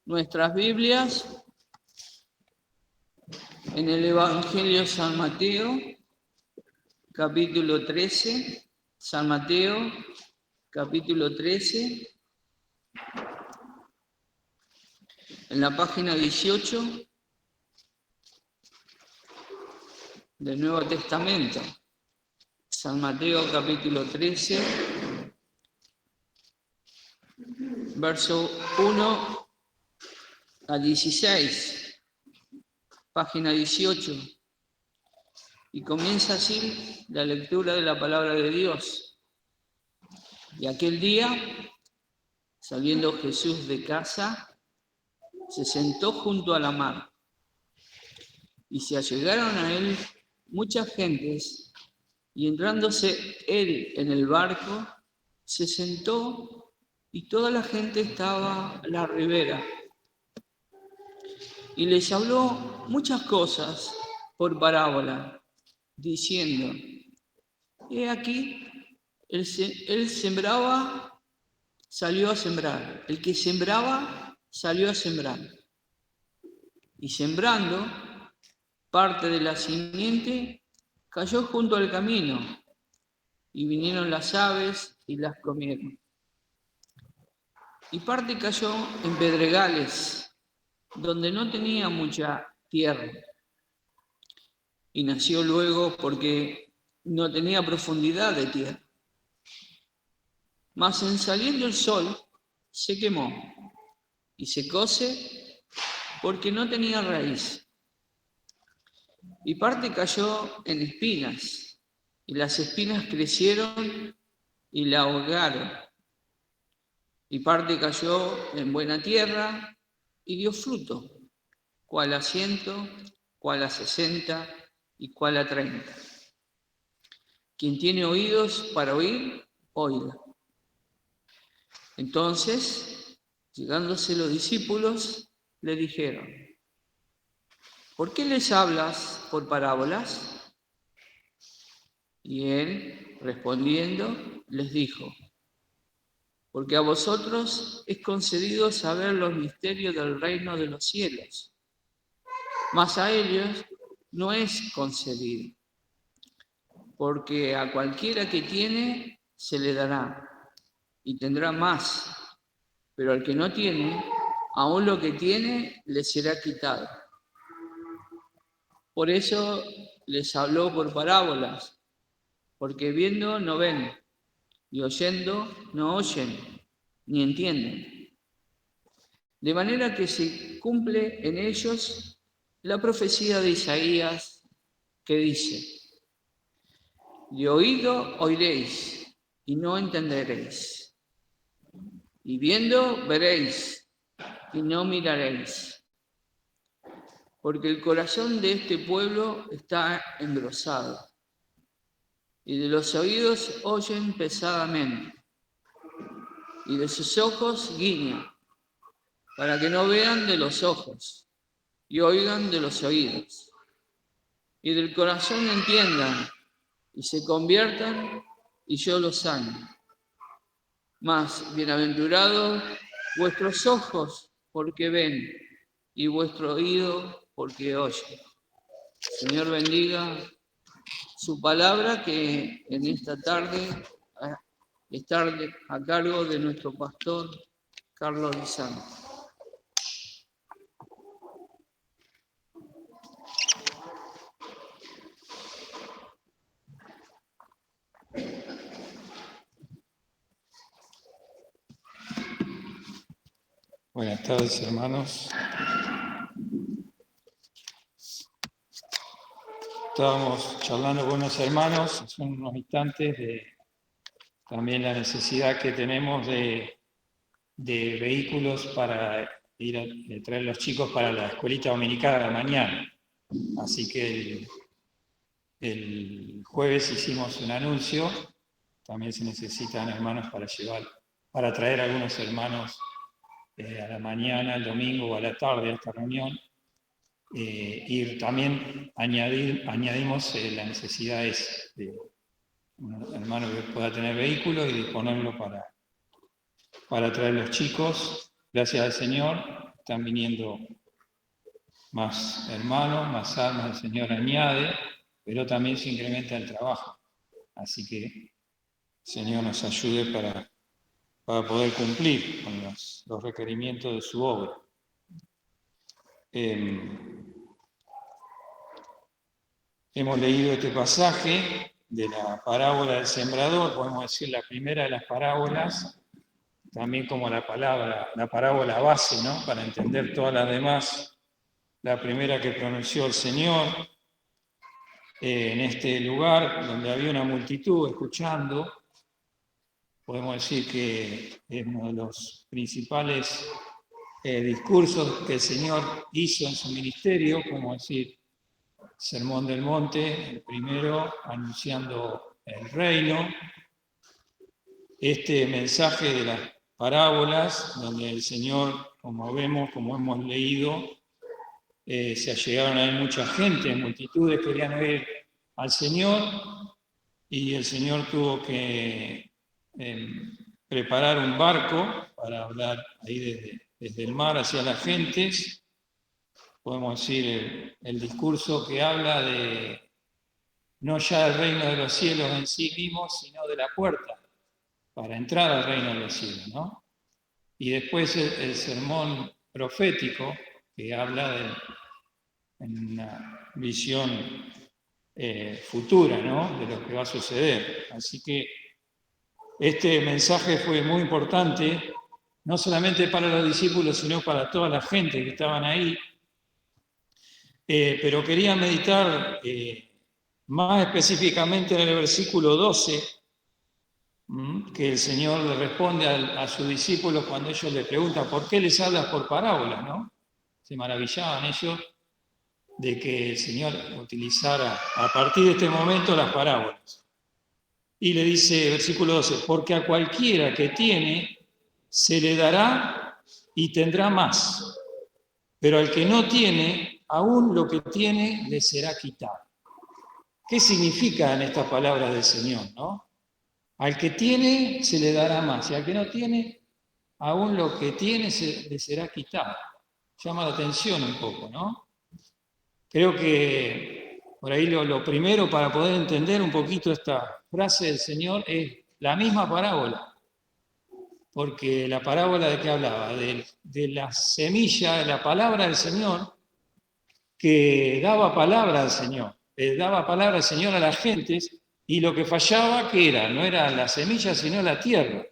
nuestras Biblias en el Evangelio de San Mateo, capítulo 13, San Mateo, capítulo 13, en la página 18 del Nuevo Testamento. San Mateo, capítulo 13, verso 1 a 16, página 18. Y comienza así la lectura de la palabra de Dios. Y aquel día, saliendo Jesús de casa, se sentó junto a la mar. Y se allegaron a él muchas gentes, y entrándose él en el barco, se sentó, y toda la gente estaba a la ribera. Y les habló muchas cosas por parábola, diciendo: he aquí, él sembraba, salió a sembrar. El que sembraba, salió a sembrar. Y sembrando, parte de la simiente cayó junto al camino, y vinieron las aves y las comieron. Y parte cayó en pedregales, donde no tenía mucha tierra, y nació luego porque no tenía profundidad de tierra. Mas en saliendo el sol se quemó y secóse porque no tenía raíz. Y parte cayó en espinas, y las espinas crecieron y la ahogaron. Y parte cayó en buena tierra y dio fruto, cuál a 100, cuál a 60 y cuál a 30. Quien tiene oídos para oír, oiga. Entonces, llegándose los discípulos, le dijeron: ¿por qué les hablas por parábolas? Y él, respondiendo, les dijo: porque a vosotros es concedido saber los misterios del reino de los cielos, mas a ellos no es concedido. Porque a cualquiera que tiene, se le dará, y tendrá más, pero al que no tiene, aún lo que tiene le será quitado. Por eso les habló por parábolas, porque viendo no ven, y oyendo no oyen, ni entienden. De manera que se cumple en ellos la profecía de Isaías, que dice: de oído oiréis, y no entenderéis. Y viendo veréis, y no miraréis. Porque el corazón de este pueblo está engrosado, y de los oídos oyen pesadamente, y de sus ojos guiñan, para que no vean de los ojos, y oigan de los oídos, y del corazón entiendan, y se conviertan, y yo los sane. Mas bienaventurados vuestros ojos, porque ven, y vuestro oído, porque oyen. Señor, bendiga su palabra, que en esta tarde está a cargo de nuestro pastor Carlos Lizano. Buenas tardes, hermanos. Estábamos charlando con unos hermanos hace unos instantes de también la necesidad que tenemos de vehículos para ir a traer los chicos para la escuelita dominical a la mañana. Así que el jueves hicimos un anuncio. También se necesitan hermanos para traer a algunos hermanos a la mañana, el domingo o a la tarde a esta reunión. Y también añadimos la necesidad de un hermano que pueda tener vehículo y disponerlo para traer los chicos. Gracias al Señor, están viniendo más hermanos, más almas, el Señor añade, pero también se incrementa el trabajo. Así que el Señor nos ayude para poder cumplir con los requerimientos de su obra. Hemos leído este pasaje de la parábola del sembrador, podemos decir la primera de las parábolas, también como la parábola base, ¿no? Para entender todas las demás, la primera que pronunció el Señor en este lugar donde había una multitud escuchando. Podemos decir que es uno de los principales discursos que el Señor hizo en su ministerio, como decir, Sermón del Monte, el primero anunciando el reino, este mensaje de las parábolas, donde el Señor, como vemos, como hemos leído, se allegaron a él mucha gente, multitudes querían oír al Señor, y el Señor tuvo que preparar un barco para hablar ahí desde el mar hacia las gentes. Podemos decir el discurso que habla de no ya del reino de los cielos en sí mismo, sino de la puerta para entrar al reino de los cielos, ¿no? Y después el sermón profético que habla en una visión futura, ¿no? De lo que va a suceder. Así que este mensaje fue muy importante, no solamente para los discípulos, sino para toda la gente que estaban ahí. Pero quería meditar más específicamente en el versículo 12, que el Señor le responde a sus discípulos cuando ellos le preguntan ¿por qué les hablas por parábolas? ¿No? Se maravillaban ellos de que el Señor utilizara a partir de este momento las parábolas. Y le dice, versículo 12, porque a cualquiera que tiene se le dará y tendrá más, pero al que no tiene, aún lo que tiene le será quitado. ¿Qué significan estas palabras del Señor, no? Al que tiene se le dará más, y al que no tiene, aún lo que tiene le será quitado. Llama la atención un poco, ¿no? Creo que por ahí lo primero para poder entender un poquito esta frase del Señor es la misma parábola. Porque la parábola de qué hablaba, de la semilla, de la palabra del Señor, que daba palabra al Señor, daba palabra al Señor a las gentes, y lo que fallaba, ¿qué era? No era la semilla, sino la tierra.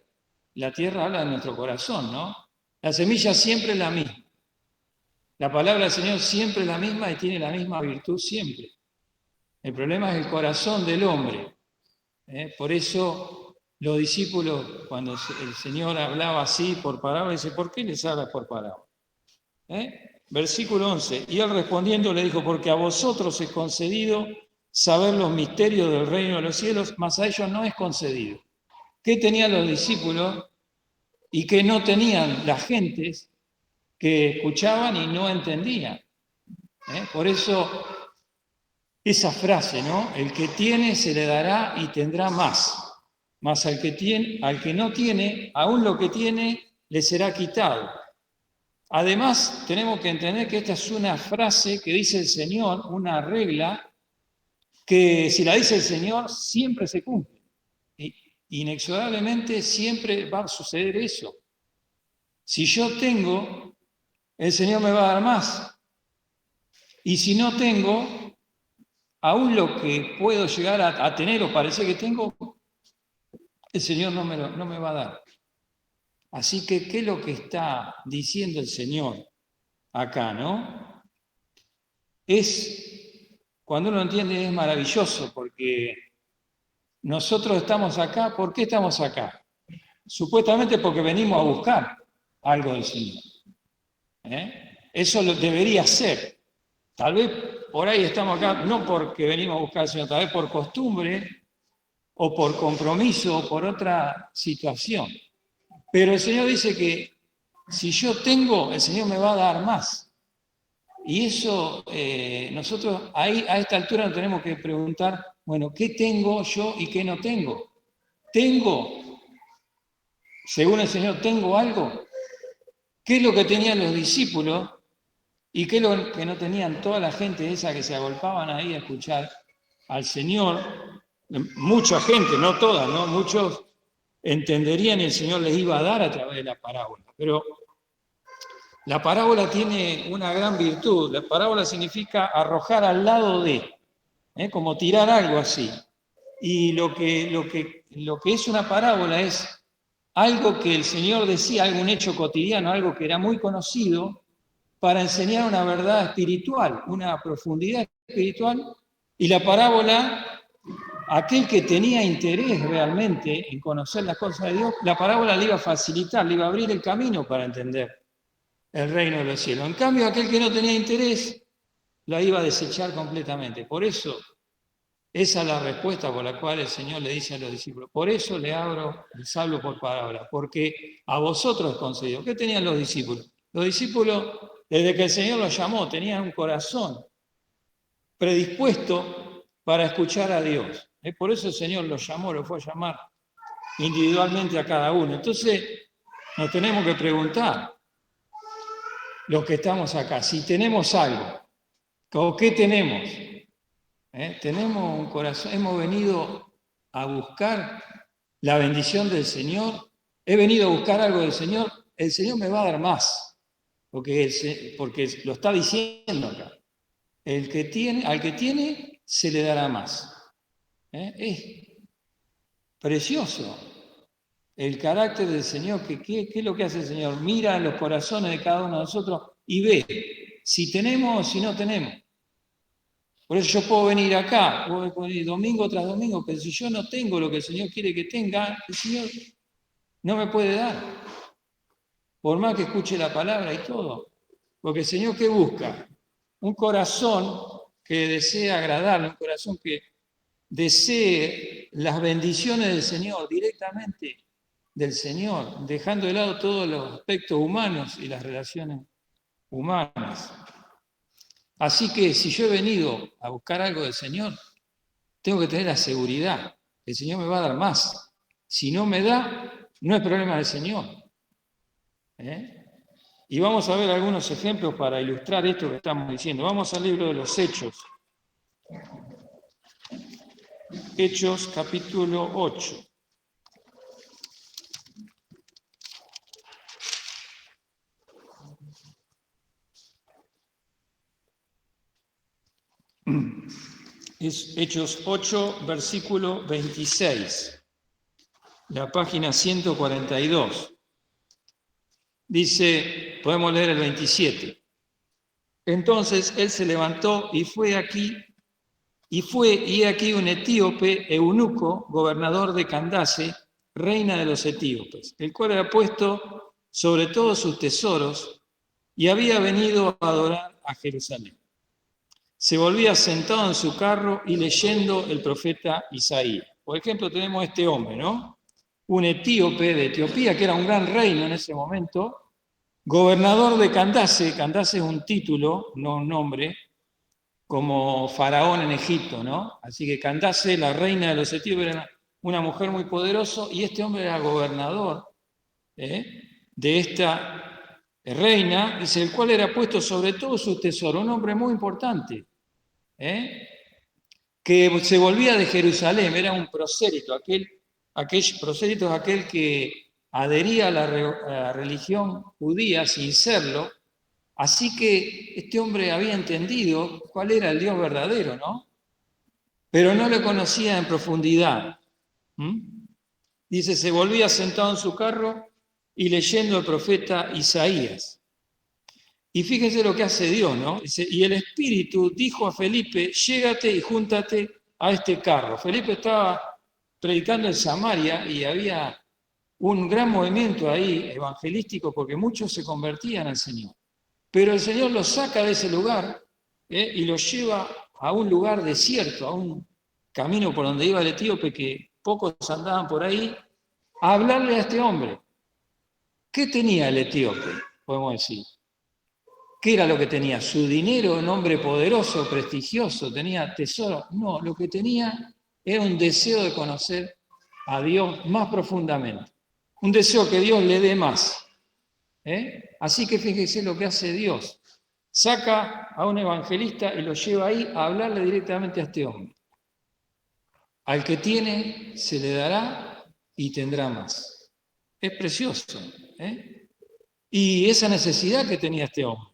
La tierra habla de nuestro corazón, ¿no? La semilla siempre es la misma. La palabra del Señor siempre es la misma y tiene la misma virtud siempre. El problema es el corazón del hombre. Por eso los discípulos, cuando el Señor hablaba así por parábola, dice, ¿por qué les hablas por parábola? Versículo 11, y él respondiendo le dijo, porque a vosotros es concedido saber los misterios del reino de los cielos, mas a ellos no es concedido. ¿Qué tenían los discípulos y qué no tenían las gentes que escuchaban y no entendían? Por eso esa frase, ¿no? El que tiene se le dará y tendrá más, mas al que no tiene, aún lo que tiene le será quitado. Además, tenemos que entender que esta es una frase que dice el Señor, una regla, que si la dice el Señor, siempre se cumple. Inexorablemente siempre va a suceder eso. Si yo tengo, el Señor me va a dar más. Y si no tengo, aún lo que puedo llegar a tener o parecer que tengo, el Señor no me va a dar. Así que, ¿qué es lo que está diciendo el Señor acá, no? Cuando uno entiende, es maravilloso, porque nosotros estamos acá, ¿por qué estamos acá? Supuestamente porque venimos a buscar algo del Señor. Eso lo debería ser. Tal vez por ahí estamos acá, no porque venimos a buscar al Señor, tal vez por costumbre, o por compromiso, o por otra situación. Pero el Señor dice que si yo tengo, el Señor me va a dar más. Y eso, nosotros ahí a esta altura nos tenemos que preguntar, bueno, ¿qué tengo yo y qué no tengo? ¿Tengo, según el Señor, tengo algo? ¿Qué es lo que tenían los discípulos y qué es lo que no tenían toda la gente esa que se agolpaban ahí a escuchar al Señor? Mucha gente, no toda, ¿no? Muchos entenderían y el Señor les iba a dar a través de la parábola. Pero la parábola tiene una gran virtud. La parábola significa arrojar al lado de, como tirar algo así. Y lo que es una parábola es algo que el Señor decía, algún hecho cotidiano, algo que era muy conocido, para enseñar una verdad espiritual, una profundidad espiritual. Y la parábola, aquel que tenía interés realmente en conocer las cosas de Dios, la parábola le iba a facilitar, le iba a abrir el camino para entender el reino de los cielos. En cambio, aquel que no tenía interés, la iba a desechar completamente. Por eso, esa es la respuesta por la cual el Señor le dice a los discípulos, por eso les hablo por parábola, porque a vosotros os concedido. ¿Qué tenían los discípulos? Los discípulos, desde que el Señor los llamó, tenían un corazón predispuesto para escuchar a Dios. Por eso el Señor los llamó, los fue a llamar individualmente a cada uno. Entonces, nos tenemos que preguntar, los que estamos acá, si tenemos algo, o qué tenemos. Tenemos un corazón, hemos venido a buscar la bendición del Señor, he venido a buscar algo del Señor, el Señor me va a dar más, porque lo está diciendo acá. Al que tiene, se le dará más. Es precioso el carácter del Señor, ¿qué es lo que hace el Señor? Mira en los corazones de cada uno de nosotros y ve si tenemos o si no tenemos. Por eso yo puedo venir acá, puedo venir domingo tras domingo, pero si yo no tengo lo que el Señor quiere que tenga, el Señor no me puede dar. Por más que escuche la palabra y todo. Porque el Señor, ¿qué busca? Un corazón que desee agradarle, un corazón que desee las bendiciones del Señor, directamente del Señor, dejando de lado todos los aspectos humanos y las relaciones humanas. Así que si yo he venido a buscar algo del Señor, tengo que tener la seguridad, el Señor me va a dar más. Si no me da, no es problema del Señor. Y vamos a ver algunos ejemplos para ilustrar esto que estamos diciendo. Vamos al libro de los Hechos. Hechos capítulo 8. Es Hechos 8, versículo 26, la página 142. Dice, podemos leer el 27. Entonces él se levantó y fue y aquí un etíope, eunuco, gobernador de Candace, reina de los etíopes, el cual era puesto sobre todos sus tesoros y había venido a adorar a Jerusalén. Se volvía sentado en su carro y leyendo el profeta Isaías. Por ejemplo, tenemos este hombre, ¿no? Un etíope de Etiopía, que era un gran reino en ese momento, gobernador de Candace. Candace es un título, no un nombre, como faraón en Egipto, ¿no? Así que Candace, la reina de los etíopes, era una mujer muy poderosa y este hombre era gobernador de esta reina, dice, el cual era puesto sobre todo su tesoro, un hombre muy importante, que se volvía de Jerusalén, era un prosélito, aquel prosélito es aquel que adhería a la religión judía sin serlo, así que este hombre había entendido cuál era el Dios verdadero, ¿no? Pero no lo conocía en profundidad. Dice, se volvía sentado en su carro y leyendo el profeta Isaías. Y fíjense lo que hace Dios, ¿no? Dice, y el Espíritu dijo a Felipe, llégate y júntate a este carro. Felipe estaba predicando en Samaria y había un gran movimiento ahí evangelístico porque muchos se convertían al Señor. Pero el Señor los saca de ese lugar y los lleva a un lugar desierto, a un camino por donde iba el etíope que pocos andaban por ahí, a hablarle a este hombre. ¿Qué tenía el etíope? Podemos decir. ¿Qué era lo que tenía? ¿Su dinero, un hombre poderoso, prestigioso? ¿Tenía tesoro? No, lo que tenía era un deseo de conocer a Dios más profundamente. Un deseo que Dios le dé más. Así que fíjese lo que hace Dios. Saca a un evangelista y lo lleva ahí a hablarle directamente a este hombre. Al que tiene se le dará y tendrá más. Es precioso. Y esa necesidad que tenía este hombre.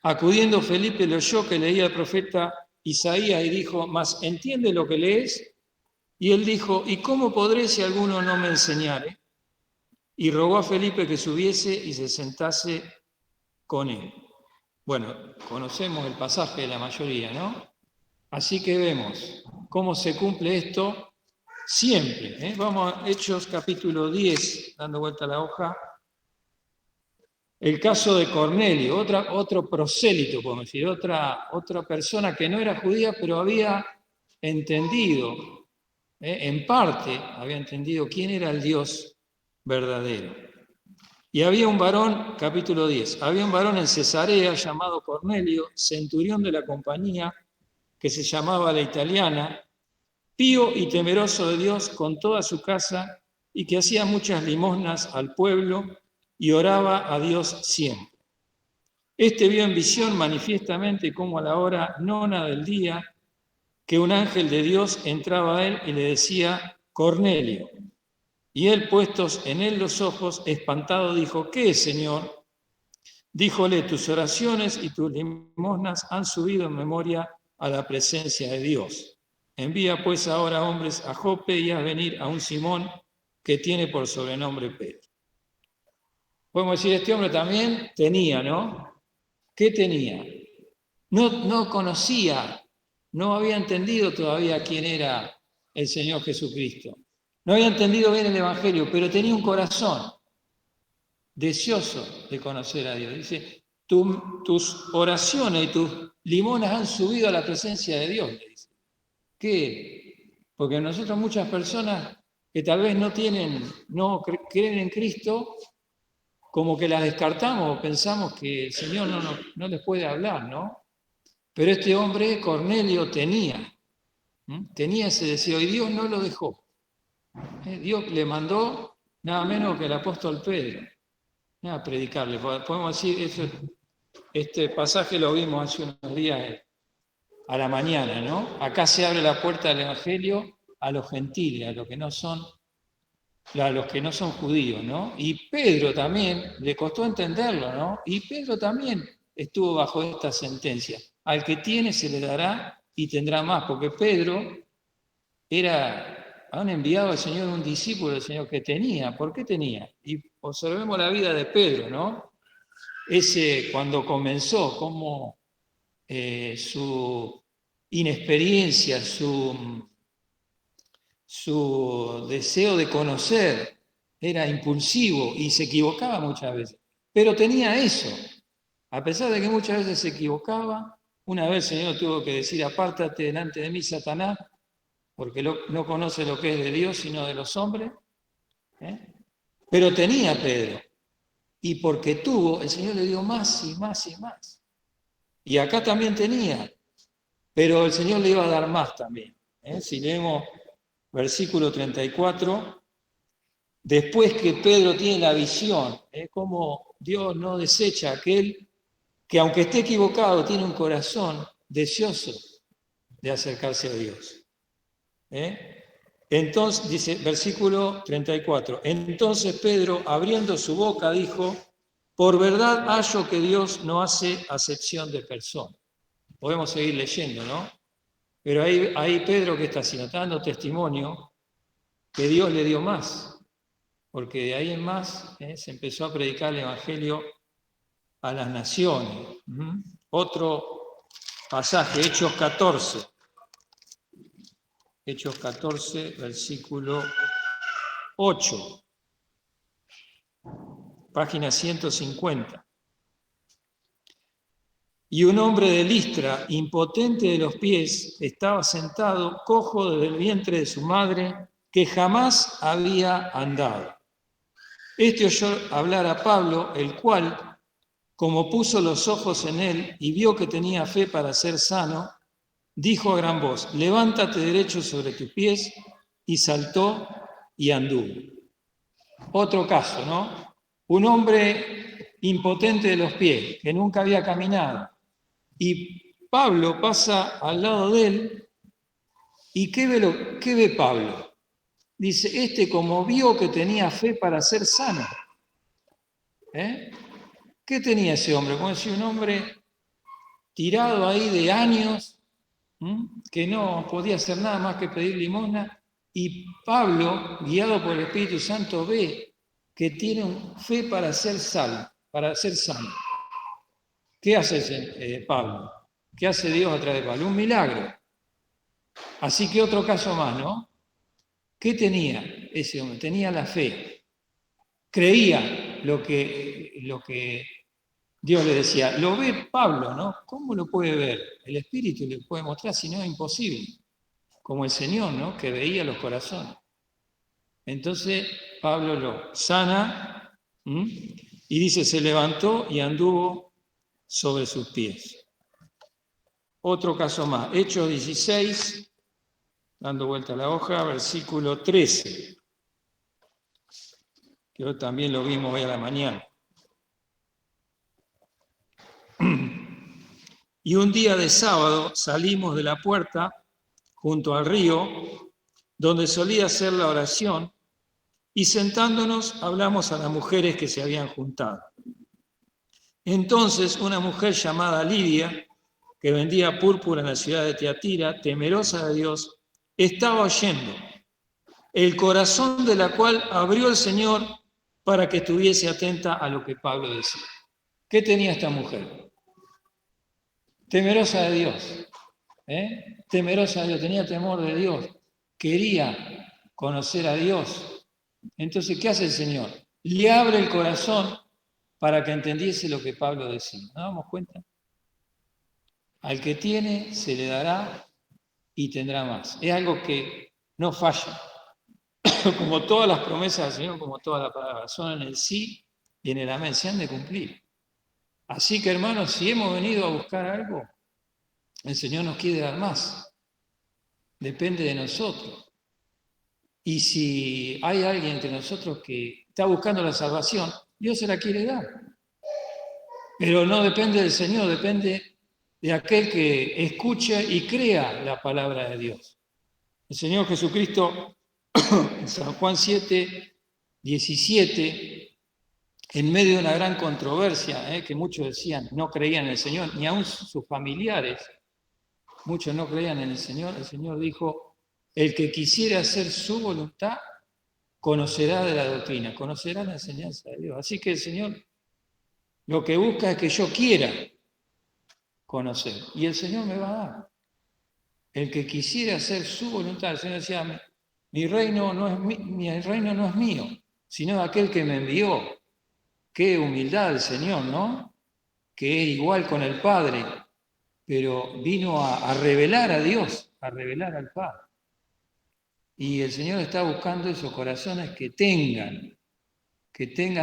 Acudiendo Felipe le oyó que leía el profeta Isaías y dijo, ¿mas entiende lo que lees? Y él dijo, ¿y cómo podré si alguno no me enseñare? Y rogó a Felipe que subiese y se sentase con él. Bueno, conocemos el pasaje de la mayoría, ¿no? Así que vemos cómo se cumple esto siempre. Vamos a Hechos capítulo 10, dando vuelta a la hoja. El caso de Cornelio, otro prosélito, podemos decir, otra persona que no era judía, pero había entendido, en parte había entendido quién era el Dios verdadero. Y había un varón, capítulo 10, había un varón en Cesarea llamado Cornelio, centurión de la compañía, que se llamaba la Italiana, pío y temeroso de Dios con toda su casa, y que hacía muchas limosnas al pueblo y oraba a Dios siempre. Este vio en visión manifiestamente como a la hora nona del día, que un ángel de Dios entraba a él y le decía, Cornelio. Y él, puestos en él los ojos, espantado, dijo, ¿qué es, Señor? Díjole, tus oraciones y tus limosnas han subido en memoria a la presencia de Dios. Envía pues ahora hombres a Jope y haz venir a un Simón que tiene por sobrenombre Pedro. Podemos decir, este hombre también tenía, ¿no? ¿Qué tenía? No conocía, no había entendido todavía quién era el Señor Jesucristo. No había entendido bien el Evangelio, pero tenía un corazón deseoso de conocer a Dios. Dice, tus oraciones y tus limonas han subido a la presencia de Dios, le dice. ¿Qué? Porque nosotros muchas personas que tal vez no creen en Cristo, como que las descartamos o pensamos que el Señor no les puede hablar, ¿no? Pero este hombre, Cornelio, tenía ese deseo y Dios no lo dejó. Dios le mandó nada menos que el apóstol Pedro a predicarle. Podemos decir, este pasaje lo vimos hace unos días a la mañana, ¿no? Acá se abre la puerta del Evangelio a los gentiles, a los que no son judíos, ¿no? Y Pedro también, le costó entenderlo, ¿no? Y Pedro también estuvo bajo esta sentencia. Al que tiene se le dará y tendrá más, porque Pedro han enviado al Señor un discípulo del Señor que tenía. ¿Por qué tenía? Y observemos la vida de Pedro, ¿no? Cuando comenzó, como su inexperiencia, su deseo de conocer era impulsivo y se equivocaba muchas veces. Pero tenía eso. A pesar de que muchas veces se equivocaba, una vez el Señor tuvo que decir, apártate delante de mí, Satanás, porque no conoce lo que es de Dios, sino de los hombres. Pero tenía Pedro. Y porque tuvo, el Señor le dio más y más y más. Y acá también tenía, pero el Señor le iba a dar más también. Si leemos versículo 34, después que Pedro tiene la visión, como Dios no desecha a aquel que aunque esté equivocado, tiene un corazón deseoso de acercarse a Dios. Entonces, dice, versículo 34, entonces Pedro, abriendo su boca, dijo, por verdad hallo que Dios no hace acepción de personas. Podemos seguir leyendo, ¿no? Pero ahí Pedro, ¿qué está haciendo? Está dando testimonio que Dios le dio más, porque de ahí en más se empezó a predicar el Evangelio a las naciones. Otro pasaje, Hechos 14. Hechos 14, versículo 8, página 150. Y un hombre de Listra, impotente de los pies, estaba sentado, cojo desde el vientre de su madre, que jamás había andado. Este oyó hablar a Pablo, el cual, como puso los ojos en él y vio que tenía fe para ser sano, dijo a gran voz, levántate derecho sobre tus pies, y saltó y anduvo. Otro caso, ¿no? un hombre impotente de los pies, que nunca había caminado. Y Pablo pasa al lado de él, y ¿qué ve Pablo? Dice, como vio que tenía fe para ser sano. ¿Qué tenía ese hombre? Como decía, un hombre tirado ahí de años, que no podía hacer nada más que pedir limosna, y Pablo, guiado por el Espíritu Santo, ve que tiene fe para ser sano. ¿Qué hace Pablo? ¿Qué hace Dios a través de Pablo? Un milagro. Así que otro caso más, ¿no? ¿Qué tenía ese hombre? Tenía la fe. Creía lo que Dios le decía. Lo ve Pablo, ¿no? ¿Cómo lo puede ver? El Espíritu le puede mostrar, si no es imposible. Como el Señor, ¿no? Que veía los corazones. Entonces Pablo lo sana y dice, se levantó y anduvo sobre sus pies. Otro caso más, Hechos 16, dando vuelta a la hoja, versículo 13, que hoy también lo vimos hoy a la mañana. Y un día de sábado salimos de la puerta junto al río, donde solía hacer la oración, y sentándonos hablamos a las mujeres que se habían juntado. Entonces una mujer llamada Lidia, que vendía púrpura en la ciudad de Tiatira, temerosa de Dios, estaba oyendo, el corazón de la cual abrió el Señor para que estuviese atenta a lo que Pablo decía. ¿Qué tenía esta mujer? Temerosa de Dios. Temerosa de Dios, tenía temor de Dios, quería conocer a Dios. Entonces, ¿qué hace el Señor? Le abre el corazón para que entendiese lo que Pablo decía. ¿Nos damos cuenta? Al que tiene, se le dará y tendrá más. Es algo que no falla. Como todas las promesas del Señor, como todas las palabras, son en el sí y en el amén, se han de cumplir. Así que, hermanos, si hemos venido a buscar algo, el Señor nos quiere dar más. Depende de nosotros. Y si hay alguien entre nosotros que está buscando la salvación, Dios se la quiere dar. Pero no depende del Señor, depende de aquel que escucha y crea la palabra de Dios. El Señor Jesucristo, en San Juan 7, 17, en medio de una gran controversia, que muchos decían no creían en el Señor, ni aun sus familiares, muchos no creían en el Señor dijo, el que quisiera hacer su voluntad, conocerá de la doctrina, conocerá la enseñanza de Dios. Así que el Señor lo que busca es que yo quiera conocer, y el Señor me va a dar. El que quisiera hacer su voluntad, el Señor decía, mi reino no es mío, sino de aquel que me envió. Qué humildad el Señor, ¿no? Que es igual con el Padre, pero vino a revelar a Dios, a revelar al Padre. Y el Señor está buscando esos corazones que tengan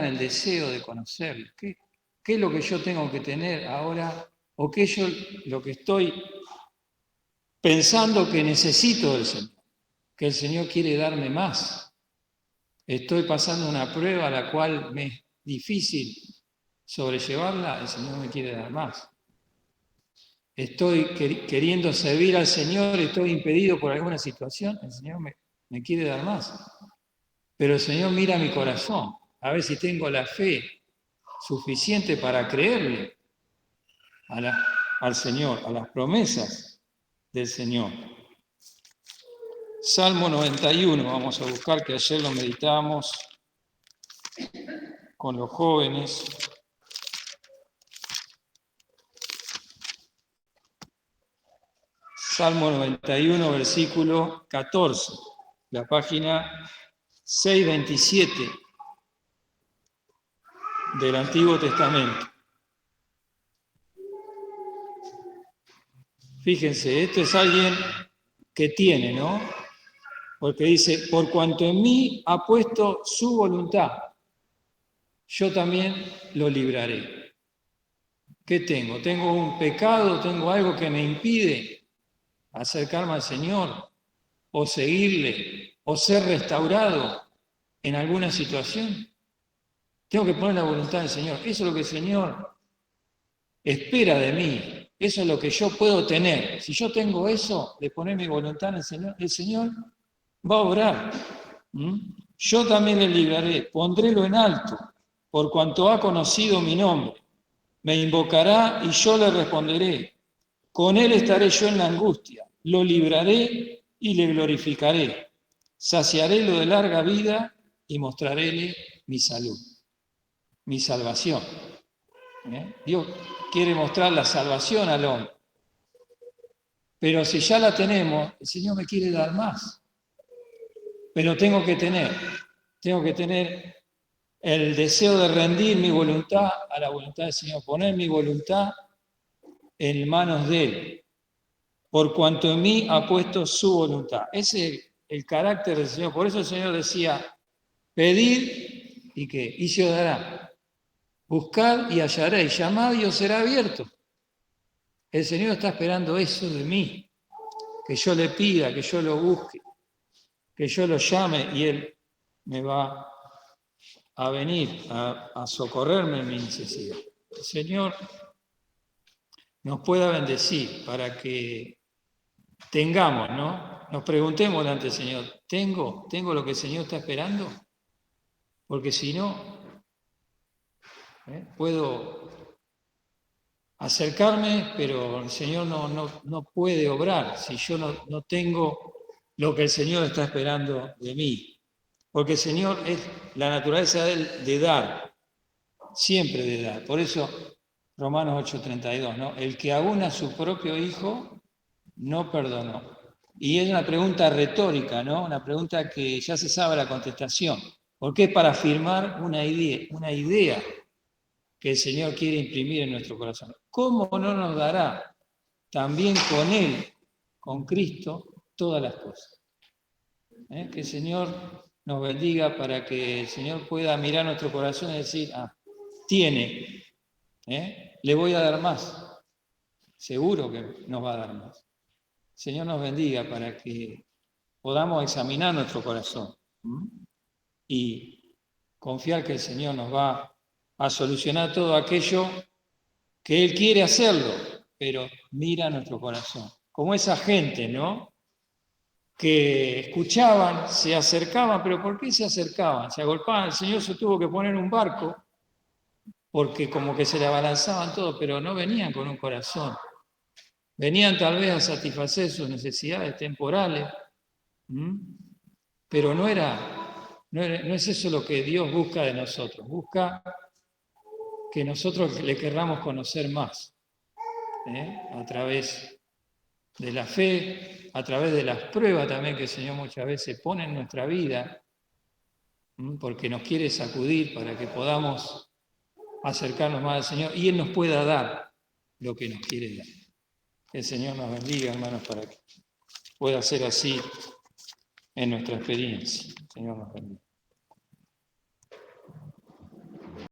el deseo de conocerlo. ¿Qué es lo que yo tengo que tener ahora? ¿O qué yo lo que estoy pensando que necesito del Señor? Que el Señor quiere darme más. Estoy pasando una prueba a la cual me es difícil sobrellevarla, el Señor me quiere dar más. Estoy queriendo servir al Señor, estoy impedido por alguna situación, el Señor me quiere dar más. Pero el Señor mira mi corazón, a ver si tengo la fe suficiente para creerle al Señor, a las promesas del Señor. Salmo 91, vamos a buscar, que ayer lo meditábamos con los jóvenes. Salmo 91, versículo 14, la página 627 del Antiguo Testamento. Fíjense, esto es alguien que tiene, ¿no? Porque dice, por cuanto en mí ha puesto su voluntad, yo también lo libraré. ¿Qué tengo? ¿Tengo un pecado? ¿Tengo algo que me impide acercarme al Señor? ¿O seguirle? ¿O ser restaurado en alguna situación? Tengo que poner la voluntad del Señor. Eso es lo que el Señor espera de mí. Eso es lo que yo puedo tener. Si yo tengo eso, de poner mi voluntad en el Señor va a obrar. Yo también le libraré, pondrélo en alto, por cuanto ha conocido mi nombre. Me invocará y yo le responderé. Con él estaré yo en la angustia. Lo libraré y le glorificaré. Saciaré lo de larga vida y mostraréle mi salud, mi salvación. Dios quiere mostrar la salvación al hombre. Pero si ya la tenemos, el Señor me quiere dar más. Pero tengo que tener el deseo de rendir mi voluntad a la voluntad del Señor, poner mi voluntad en manos de Él, por cuanto en mí ha puesto su voluntad. Ese es el carácter del Señor. Por eso el Señor decía, pedid y ¿qué? Y se os dará. Buscad y hallaréis, llamad y os será abierto. El Señor está esperando eso de mí, que yo le pida, que yo lo busque, que yo lo llame y Él me va a venir a socorrerme en mi necesidad. El Señor nos pueda bendecir para que tengamos, ¿no? Nos preguntemos delante del Señor, ¿tengo lo que el Señor está esperando? Porque si no, puedo acercarme, pero el Señor no puede obrar si yo no tengo lo que el Señor está esperando de mí. Porque el Señor es la naturaleza de Él de dar, siempre de dar. Por eso Romanos 8:32, ¿no? El que aún a su propio hijo no perdonó. Y es una pregunta retórica, ¿no? Una pregunta que ya se sabe la contestación. Porque es para afirmar una idea que el Señor quiere imprimir en nuestro corazón. ¿Cómo no nos dará también con Él, con Cristo, todas las cosas? Que el Señor nos bendiga para que el Señor pueda mirar nuestro corazón y decir, tiene, le voy a dar más. Seguro que nos va a dar más. El Señor nos bendiga para que podamos examinar nuestro corazón y confiar que el Señor nos va a solucionar todo aquello que Él quiere hacerlo, pero mira nuestro corazón. Como esa gente, ¿no? Que escuchaban, se acercaban, pero ¿por qué se acercaban? Se agolpaban, el Señor se tuvo que poner un barco, porque como que se le abalanzaban todo, pero no venían con un corazón. Venían tal vez a satisfacer sus necesidades temporales, pero no es eso lo que Dios busca de nosotros. Busca que nosotros le querramos conocer más, a través de la fe, a través de las pruebas también que el Señor muchas veces pone en nuestra vida, porque nos quiere sacudir para que podamos acercarnos más al Señor y Él nos pueda dar lo que nos quiere dar. Que el Señor nos bendiga, hermanos, para que pueda ser así en nuestra experiencia. El Señor nos bendiga.